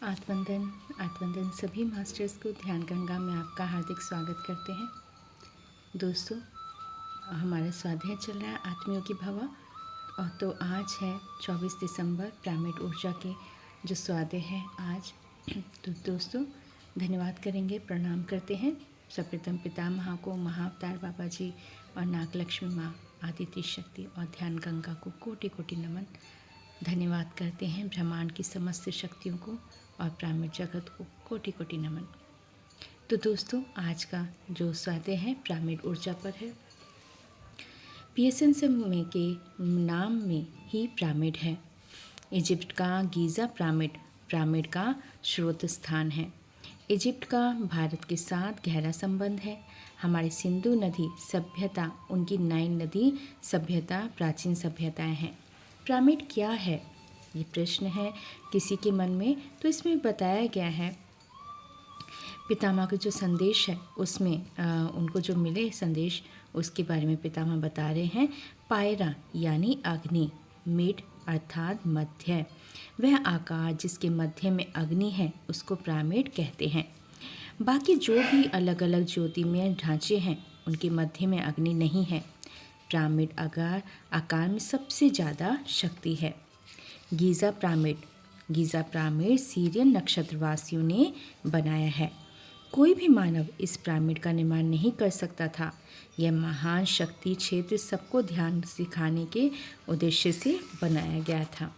आत्मवंदन सभी मास्टर्स को ध्यान गंगा में आपका हार्दिक स्वागत करते हैं। दोस्तों, हमारा स्वाध्याय चल रहा है आत्मियों की भवा, और तो आज है 24 दिसंबर, पिरामिड ऊर्जा के जो स्वाध्याय है आज। तो दोस्तों, धन्यवाद करेंगे, प्रणाम करते हैं सर्वप्रथम पितामह को, महाअवतार बाबा जी और नागलक्ष्मी माँ, आदित्य शक्ति और ध्यान गंगा को कोटि कोटि नमन। धन्यवाद करते हैं ब्रह्मांड की समस्त शक्तियों को और पिरामिड जगत को कोटि कोटि नमन। तो दोस्तों, आज का जो स्वाध्याय है पिरामिड ऊर्जा पर है। PSN में के नाम में ही पिरामिड है। इजिप्ट का गीज़ा पिरामिड का स्रोत स्थान है। इजिप्ट का भारत के साथ गहरा संबंध है। हमारी सिंधु नदी सभ्यता, उनकी नाइल नदी सभ्यता प्राचीन सभ्यताएं हैं। पिरामिड क्या है, ये प्रश्न है किसी के मन में। तो इसमें बताया गया है, पितामह के जो संदेश है उसमें उनको जो मिले संदेश, उसके बारे में पितामह बता रहे हैं। पायरा यानी अग्नि, मिड अर्थात मध्य, वह आकार जिसके मध्य में अग्नि है उसको पिरामिड कहते हैं। बाकी जो भी अलग अलग ज्योतिर्मय ढांचे हैं उनके मध्य में अग्नि नहीं है। पिरामिड आकार में सबसे ज़्यादा शक्ति है। गीज़ा पिरामिड सीरियन नक्षत्रवासियों ने बनाया है। कोई भी मानव इस पिरामिड का निर्माण नहीं कर सकता था। यह महान शक्ति क्षेत्र सबको ध्यान सिखाने के उद्देश्य से बनाया गया था।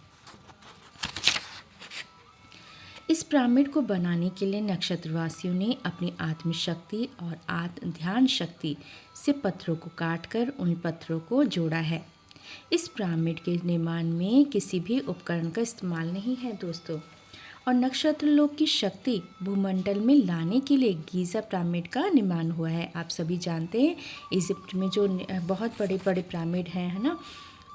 इस पिरामिड को बनाने के लिए नक्षत्रवासियों ने अपनी आत्मशक्ति और ध्यान शक्ति से पत्थरों को काटकर उन पत्थरों को जोड़ा है। इस पिरामिड के निर्माण में किसी भी उपकरण का इस्तेमाल नहीं है दोस्तों। और नक्षत्र लोक की शक्ति भूमंडल में लाने के लिए गीज़ा पिरामिड का निर्माण हुआ है। आप सभी जानते हैं इजिप्ट में जो बहुत बड़े बड़े पिरामिड हैं, है ना।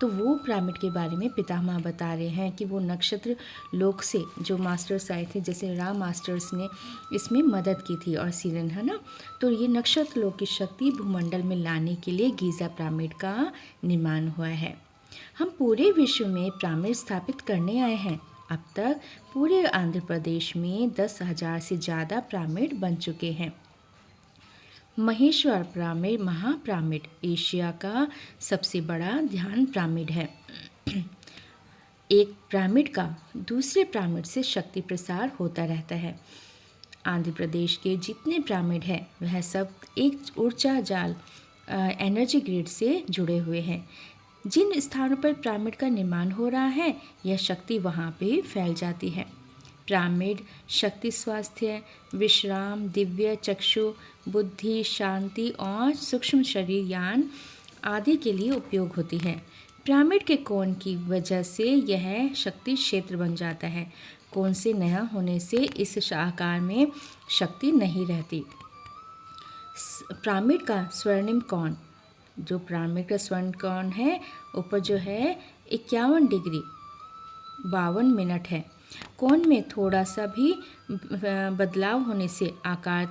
तो वो पिरामिड के बारे में पितामह बता रहे हैं कि वो नक्षत्र लोक से जो मास्टर्स आए थे, जैसे राम मास्टर्स ने इसमें मदद की थी और सीरन, है ना। तो ये नक्षत्र लोक की शक्ति भूमंडल में लाने के लिए गीज़ा पिरामिड का निर्माण हुआ है। हम पूरे विश्व में पिरामिड स्थापित करने आए हैं। अब तक पूरे आंध्र प्रदेश में 10,000 से ज़्यादा पिरामिड बन चुके हैं। महेश्वर पिरामिड, महापिरामिड, एशिया का सबसे बड़ा ध्यान पिरामिड है। एक पिरामिड का दूसरे पिरामिड से शक्ति प्रसार होता रहता है। आंध्र प्रदेश के जितने पिरामिड हैं वह सब एक ऊर्जा जाल एनर्जी ग्रिड से जुड़े हुए हैं। जिन स्थानों पर पिरामिड का निर्माण हो रहा है, यह शक्ति वहाँ पे फैल जाती है। पिरामिड शक्ति, स्वास्थ्य, विश्राम, दिव्य चक्षु, बुद्धि, शांति और सूक्ष्म शरीर यान आदि के लिए उपयोग होती है। पिरामिड के कोण की वजह से यह शक्ति क्षेत्र बन जाता है। कोण से नया होने से इस आकार में शक्ति नहीं रहती। पिरामिड का स्वर्णिम कोण, जो पिरामिड का स्वर्ण कोण है, ऊपर जो है 51 डिग्री 52 मिनट है। कोण में थोड़ा सा भी बदलाव होने से आकार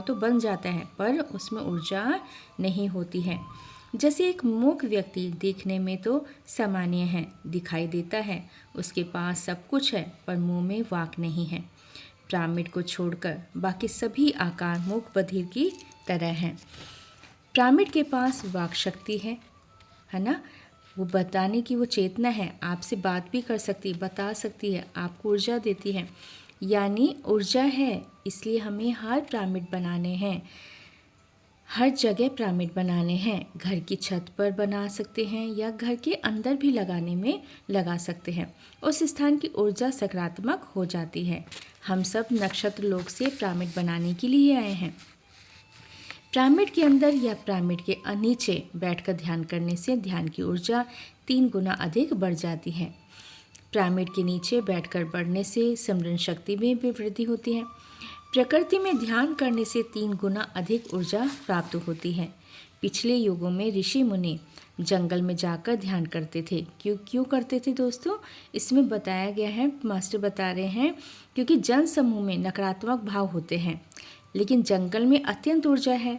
तो बन जाता है, पर उसमें ऊर्जा नहीं होती है। जैसे एक मूक व्यक्ति देखने में तो सामान्य है, दिखाई देता है, उसके पास सब कुछ है पर मुंह में वाक नहीं है। पिरामिड को छोड़कर बाकी सभी आकार मूक बधिर की तरह हैं। पिरामिड के पास वाक शक्ति है ना। वो बताने की वो चेतना है, आपसे बात भी कर सकती है, बता सकती है, आपको ऊर्जा देती है, यानी ऊर्जा है। इसलिए हमें हर पिरामिड बनाने हैं, हर जगह पिरामिड बनाने हैं। घर की छत पर बना सकते हैं या घर के अंदर भी लगाने में लगा सकते हैं। उस स्थान की ऊर्जा सकारात्मक हो जाती है। हम सब नक्षत्र लोक से पिरामिड बनाने के लिए आए हैं। पिरामिड के अंदर या पिरामिड के नीचे बैठकर ध्यान करने से ध्यान की ऊर्जा 3 गुना अधिक बढ़ जाती है। पिरामिड के नीचे बैठकर बढ़ने से स्मरण शक्ति में भी वृद्धि होती है। प्रकृति में ध्यान करने से 3 गुना अधिक ऊर्जा प्राप्त होती है। पिछले युगों में ऋषि मुनि जंगल में जाकर ध्यान करते थे। क्यों करते थे दोस्तों? इसमें बताया गया है, मास्टर बता रहे हैं, क्योंकि जन समूह में नकारात्मक भाव होते हैं, लेकिन जंगल में अत्यंत ऊर्जा है।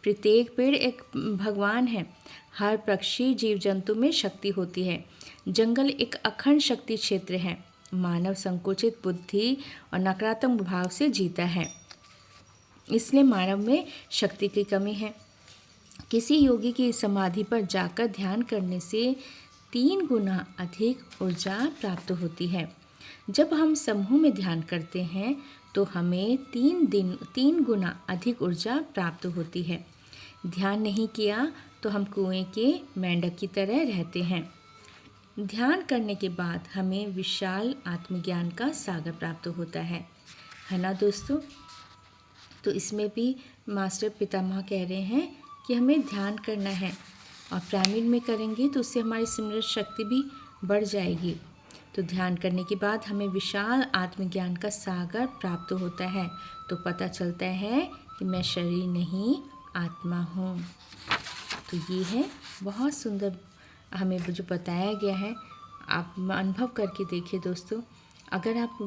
प्रत्येक पेड़ एक भगवान है। हर पक्षी जीव जंतु में शक्ति होती है। जंगल एक अखंड शक्ति क्षेत्र है। मानव संकुचित बुद्धि और नकारात्मक भाव से जीता है, इसलिए मानव में शक्ति की कमी है। किसी योगी की समाधि पर जाकर ध्यान करने से 3 गुना अधिक ऊर्जा प्राप्त होती है। जब हम समूह में ध्यान करते हैं तो हमें 3 गुना अधिक ऊर्जा प्राप्त होती है। ध्यान नहीं किया तो हम कुएं के मेंढक की तरह रहते हैं। ध्यान करने के बाद हमें विशाल आत्मज्ञान का सागर प्राप्त होता है ना दोस्तों। तो इसमें भी मास्टर पितामह कह रहे हैं कि हमें ध्यान करना है और पिरामिड में करेंगे तो उससे हमारी स्मृति शक्ति भी बढ़ जाएगी। तो ध्यान करने के बाद हमें विशाल आत्मज्ञान का सागर प्राप्त होता है। तो पता चलता है कि मैं शरीर नहीं आत्मा हूँ। तो ये है बहुत सुंदर हमें जो बताया गया है। आप अनुभव करके देखिए दोस्तों। अगर आप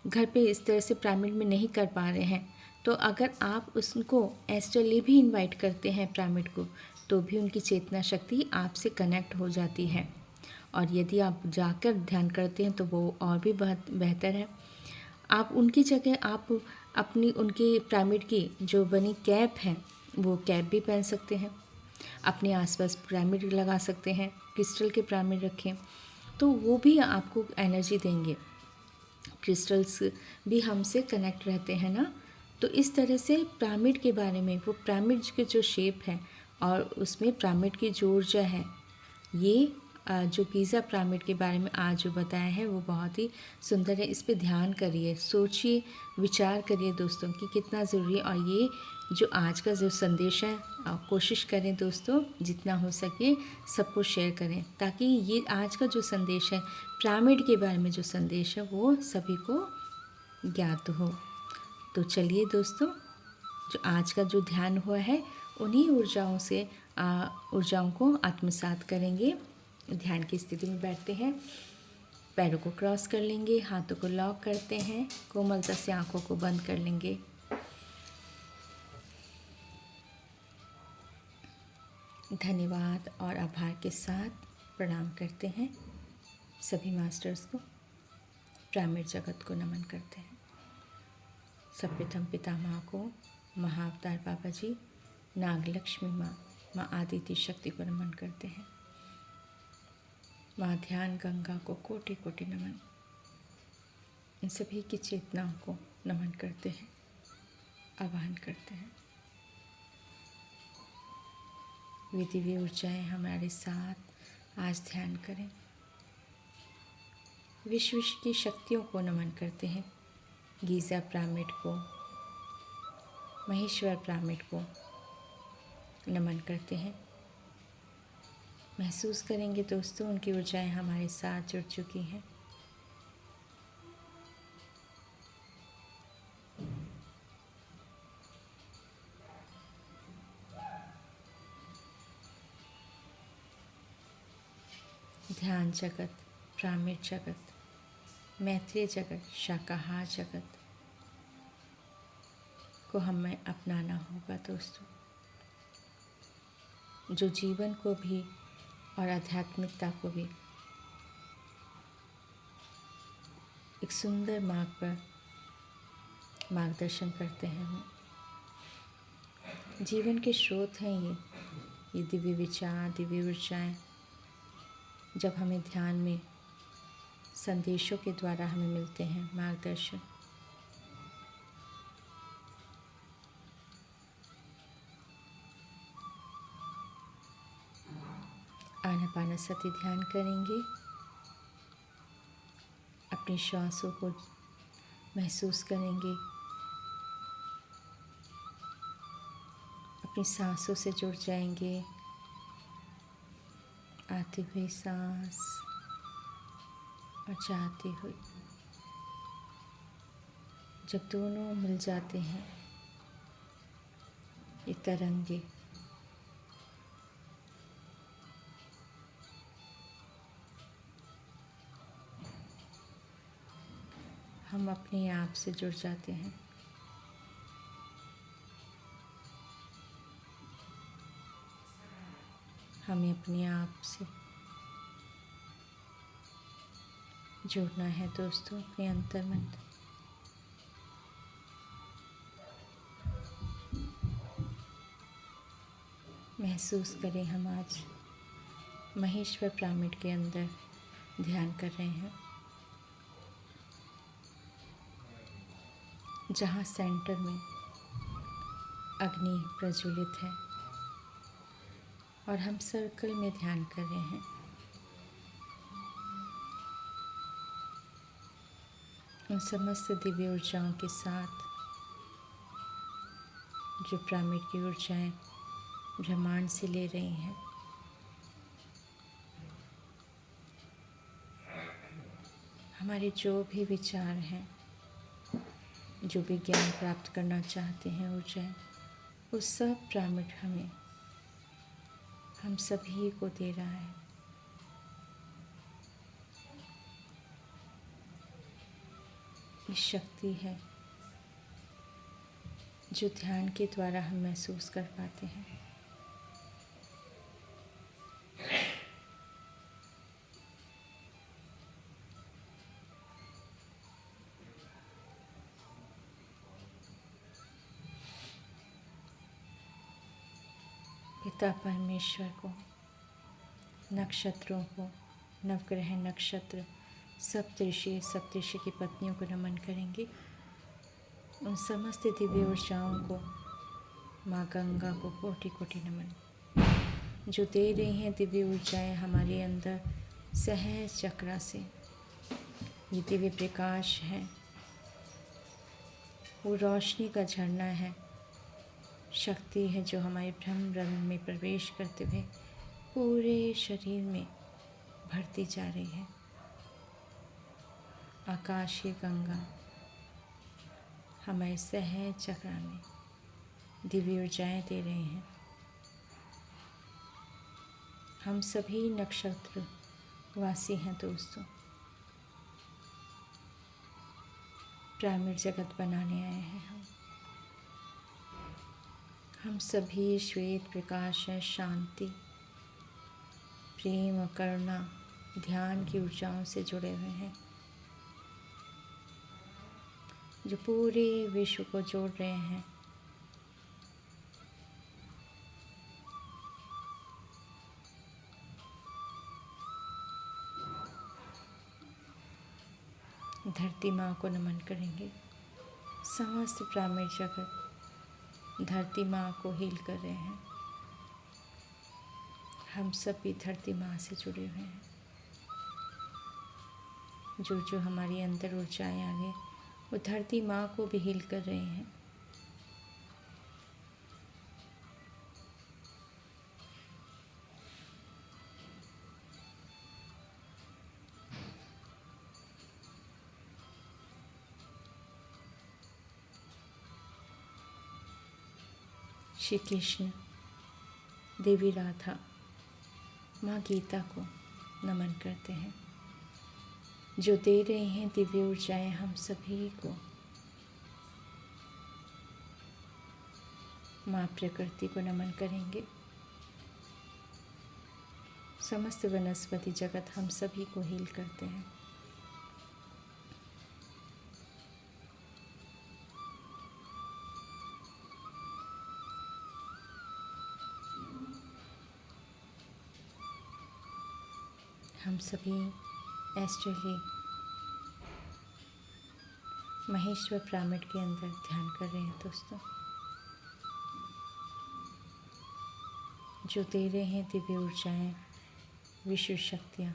घर पे इस तरह से पिरामिड में नहीं कर पा रहे हैं तो अगर आप उसको एस्ट्रली भी इनवाइट करते हैं पिरामिड को, तो भी उनकी चेतना शक्ति आपसे कनेक्ट हो जाती है। और यदि आप जाकर ध्यान करते हैं तो वो और भी बहुत बेहतर है। आप उनकी जगह आप अपनी उनकी पिरामिड की जो बनी कैप है वो कैप भी पहन सकते हैं। अपने आसपास पिरामिड लगा सकते हैं, क्रिस्टल के पिरामिड रखें तो वो भी आपको एनर्जी देंगे। क्रिस्टल्स भी हमसे कनेक्ट रहते हैं ना। तो इस तरह से पिरामिड के बारे में, वो पिरामिड के जो शेप है और उसमें पिरामिड की जो ऊर्जा है, ये जो गीज़ा पिरामिड के बारे में आज जो बताया है वो बहुत ही सुंदर है। इस पे ध्यान करिए, सोचिए, विचार करिए दोस्तों कि कितना ज़रूरी है। और ये जो आज का जो संदेश है कोशिश करें दोस्तों जितना हो सके सबको शेयर करें, ताकि ये आज का जो संदेश है पिरामिड के बारे में जो संदेश है वो सभी को ज्ञात हो। तो चलिए दोस्तों, जो आज का जो ध्यान हुआ है उन्हीं ऊर्जाओं को आत्मसात करेंगे। ध्यान की स्थिति में बैठते हैं, पैरों को क्रॉस कर लेंगे, हाथों को लॉक करते हैं, कोमलता से आंखों को बंद कर लेंगे। धन्यवाद और आभार के साथ प्रणाम करते हैं सभी मास्टर्स को, पिरामिड जगत को नमन करते हैं। सर्वप्रथम पितामह को, महाअवतार बाबा जी, नागलक्ष्मी माँ, माँ आदित्य शक्ति को नमन करते हैं। माँ ध्यान गंगा को कोटि कोटि नमन। इन सभी की चेतनाओं को नमन करते हैं, आह्वान करते हैं। वे दिव्य ऊर्जाएं हमारे साथ आज ध्यान करें। विश्व की शक्तियों को नमन करते हैं। गीज़ा पिरामिड को, महेश्वर पिरामिड को नमन करते हैं। महसूस करेंगे दोस्तों उनकी ऊर्जाएं हमारे साथ जुड़ चुकी हैं। ध्यान जगत, पिरामिड जगत, मैत्रेय जगत, शाकाहार जगत को हमें अपनाना होगा दोस्तों, जो जीवन को भी और आध्यात्मिकता को भी एक सुंदर मार्ग पर मार्गदर्शन करते हैं। जीवन के स्रोत हैं ये दिव्य विचार, दिव्य ऊर्जाएं। जब हमें ध्यान में संदेशों के द्वारा हमें मिलते हैं मार्गदर्शन, आनापानसति ध्यान करेंगे। अपनी श्वासों को महसूस करेंगे, अपनी सांसों से जुड़ जाएंगे। आती हुई सांस और जाती हुई, जब दोनों मिल जाते हैं ये तरंगे, हम अपने आप से जुड़ जाते हैं। हमें अपने आप से जुड़ना है दोस्तों अपने अंतर्मन। महसूस करें हम आज महेश्वर पिरामिड के अंदर ध्यान कर रहे हैं, जहाँ सेंटर में अग्नि प्रज्वलित है और हम सर्कल में ध्यान कर रहे हैं। उन समस्त दिव्य ऊर्जाओं के साथ जो पिरामिड की ऊर्जाएं ब्रह्मांड से ले रही हैं। हमारे जो भी विचार हैं, जो भी ज्ञान प्राप्त करना चाहते हैं ऊर्जाएं, वो सब पिरामिड हम सभी को दे रहा है। ये शक्ति है जो ध्यान के द्वारा हम महसूस कर पाते हैं। पिता परमेश्वर को, नक्षत्रों को, नवग्रह नक्षत्र, सप्तऋषि की पत्नियों को नमन करेंगे। उन समस्त दिव्य ऊर्जाओं को, माँ गंगा को कोटि कोटि नमन, जो दे रही हैं दिव्य ऊर्जाएं हमारे अंदर सहज चक्रा से। ये दिव्य प्रकाश है, वो रोशनी का झरना है, शक्ति है जो हमारे ब्रह्म रंग में प्रवेश करते हुए पूरे शरीर में भरती जा रही है। आकाशीय गंगा हमारे सहज चक्र में दिव्य ऊर्जाएं दे रहे हैं। हम सभी नक्षत्र वासी हैं दोस्तों, पिरामिड जगत बनाने आए हैं हम सभी श्वेत प्रकाश है, शांति, प्रेम और करुणा, ध्यान की ऊर्जाओं से जुड़े हुए हैं, जो पूरे विश्व को जोड़ रहे हैं। धरती माँ को नमन करेंगे। समस्त पिरामिड जगत धरती माँ को हील कर रहे हैं। हम सभी धरती माँ से जुड़े हुए हैं। जो जो हमारी अंदर ऊर्जाएं आ गई, वो धरती माँ को भी हील कर रहे हैं। श्री कृष्ण, देवी राधा, माँ गीता को नमन करते हैं, जो दे रहे हैं दिव्य ऊर्जाएं हम सभी को। माँ प्रकृति को नमन करेंगे। समस्त वनस्पति जगत हम सभी को हील करते हैं। हम सभी एस्ट्रली महेश्वर पिरामिड के अंदर ध्यान कर रहे हैं दोस्तों, जो दे रहे हैं दिव्य ऊर्जाएं, विश्व शक्तियाँ।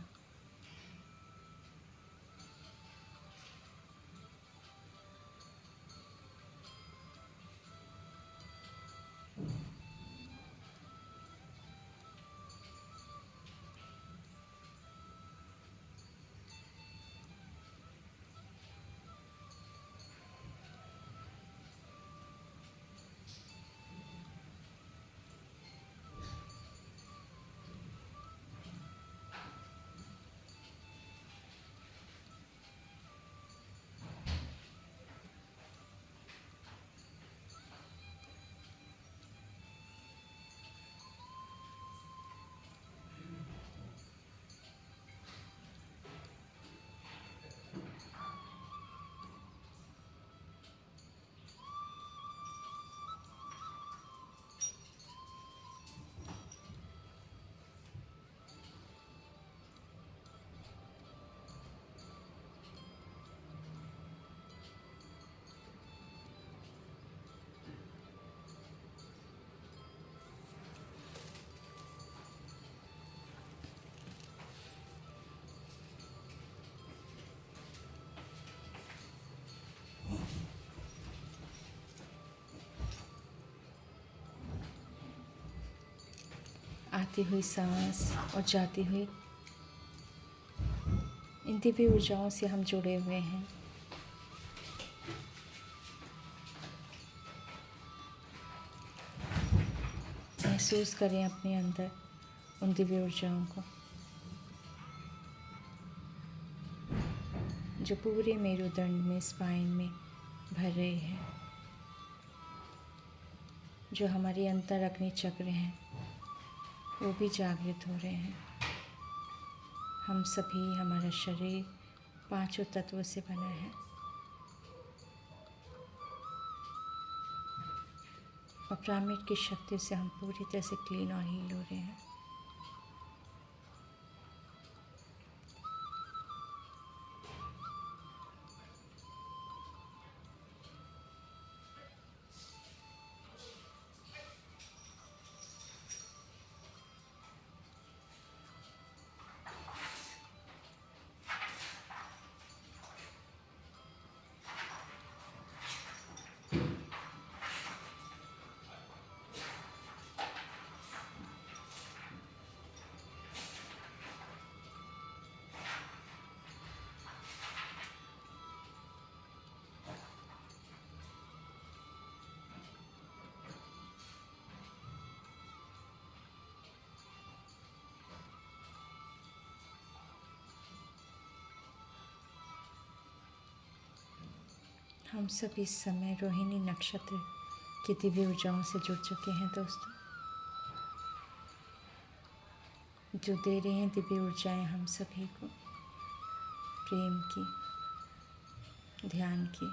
आती हुई सांस और जाती हुई इन दिव्य ऊर्जाओं से हम जुड़े हुए हैं। महसूस करें अपने अंदर उन दिव्य ऊर्जाओं को जो पूरे मेरुदंड में, स्पाइन में भर रहे हैं। जो हमारे अंतर अग्नि चक्र हैं वो भी जागृत हो रहे हैं। हम सभी, हमारा शरीर 5 तत्वों से बना है और पिरामिड की शक्ति से हम पूरी तरह से क्लीन और हील हो रहे हैं। हम सब इस समय रोहिणी नक्षत्र की दिव्य ऊर्जाओं से जुड़ चुके हैं दोस्तों, जो दे रहे हैं दिव्य ऊर्जाएं हम सभी को प्रेम की, ध्यान की।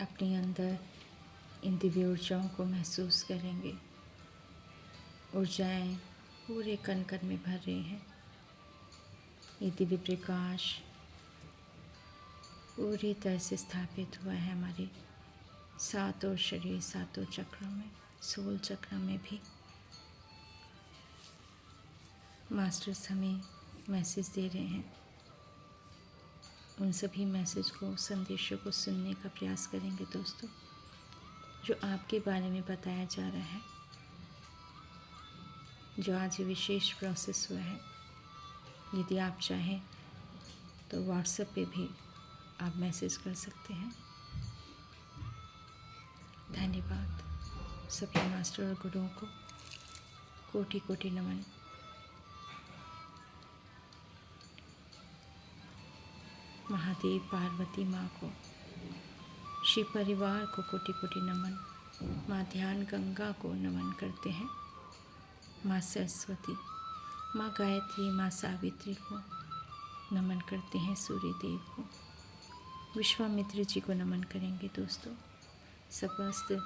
अपने अंदर इन दिव्य ऊर्जाओं को महसूस करेंगे। ऊर्जाएं पूरे कण कण में भर रही हैं। ये दिव्य प्रकाश पूरी तरह से स्थापित हुआ है हमारे सातों शरीर, सातों चक्रों में, सोल चक्र में भी। मास्टर्स हमें मैसेज दे रहे हैं। उन सभी मैसेज को, संदेशों को सुनने का प्रयास करेंगे दोस्तों, जो आपके बारे में बताया जा रहा है, जो आज विशेष प्रोसेस हुआ है। यदि आप चाहें तो व्हाट्सएप पे भी आप मैसेज कर सकते हैं। धन्यवाद सभी मास्टर और गुरुओं को, कोटि कोटि नमन। महादेव, पार्वती माँ को, शिव परिवार को कोटि कोटि नमन। माँ ध्यान गंगा को नमन करते हैं। माँ सरस्वती, माँ गायत्री, माँ सावित्री को नमन करते हैं। सूर्य देव को, विश्वामित्र जी को नमन करेंगे दोस्तों। समस्त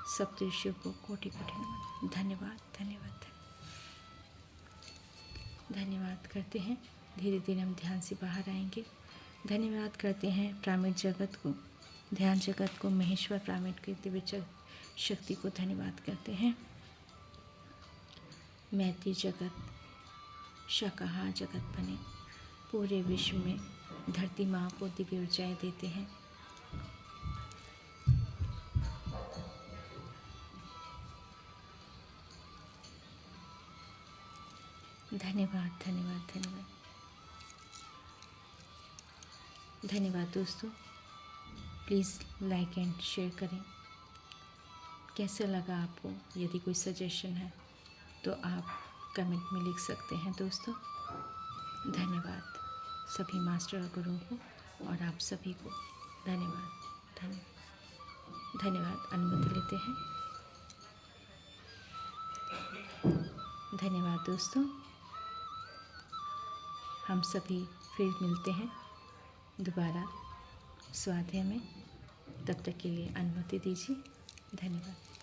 सप्तऋषियों को कोटि कोटि नमन। धन्यवाद धन्यवाद धन्यवाद करते हैं। धीरे धीरे हम ध्यान से बाहर आएंगे। धन्यवाद करते हैं पिरामिड जगत को, ध्यान जगत को, महेश्वर पिरामिड की दिव्य शक्ति को धन्यवाद करते हैं। मैत्री जगत, शाकाहार जगत बने, पूरे विश्व में धरती माँ को दिव्य ऊर्जाएं देते हैं। धन्यवाद धन्यवाद धन्यवाद। धन्यवाद दोस्तों। प्लीज़ लाइक एंड शेयर करें। कैसा लगा आपको? यदि कोई सजेशन है तो आप कमेंट में लिख सकते हैं दोस्तों। धन्यवाद सभी मास्टर और गुरुओं को और आप सभी को धन्यवाद। धन्यवाद। अनुमति लेते हैं। धन्यवाद दोस्तों। हम सभी फिर मिलते हैं दोबारा स्वाध्याय में। तब तक के लिए अनुमति दीजिए। धन्यवाद।